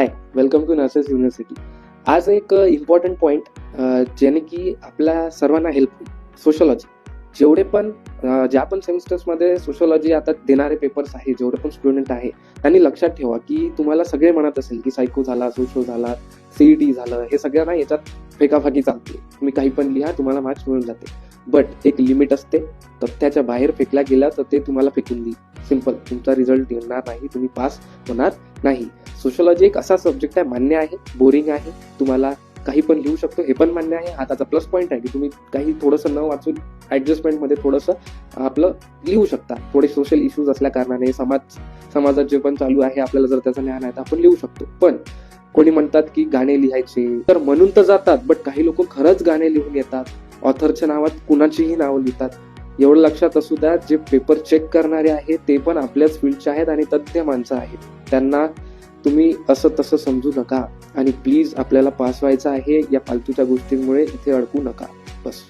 High, welcome to nurses university. आज एक important point ज्याने की आपल्या सर्वांना हेल्प होईल. सोशलॉजी. जेवढे पण ज्या पण सेमिस्टर्समध्ये सोशलॉजी आता देणारे पेपर्स आहे, जेवढे पण स्टुडंट आहे, त्यांनी लक्षात ठेवा की तुम्हाला सगळे म्हणत असेल की सायको झाला, सोशो झाला, सीईटी झालं, हे सगळं ना याच्यात फेकाफाकी चालते. तुम्ही काही पण लिहा, तुम्हाला मार्क्स मिळून जाते. बट एक लिमिट असते, तथ्याच्या बाहेर फेकल्या गेला तर ते तुम्हाला फेकून देईल. सिम्पल. तुमचा रिझल्ट येणार नाही, तुम्ही पास होणार नाही. सोशलॉजी एक असा सब्जेक्ट आहे, मान्य आहे, बोरिंग आहे, तुम्हाला काही पण लिहू शकतो, हे पण मान्य आहे. हा त्याचा प्लस पॉईंट आहे की तुम्ही काही थोडंसं न वाचून ऍडजस्टमेंटमध्ये थोडंसं आपलं लिहू शकता. थोडे सोशल इश्यूज असल्या कारणाने समाजात जे पण चालू आहे आपल्याला जर त्याचं ज्ञान आहे तर आपण लिहू शकतो. पण कोणी म्हणतात की गाणे लिहायचे, तर म्हणून तर जातात, बट काही लोक खरंच गाणे लिहून येतात, ऑथरच्या नावात कुणाचीही नावं लिहितात. एवढं लक्षात असू द्या, जे पेपर चेक करणारे आहेत ते पण आपल्याच फील्डचे आहेत आणि तज्ञ माणसं आहेत. त्यांना तुम्ही असं तसं समजू नका आणि प्लीज आपल्याला पास व्हायचं आहे, या फालतूच्या गोष्टींमुळे इथे अडकू नका. बस.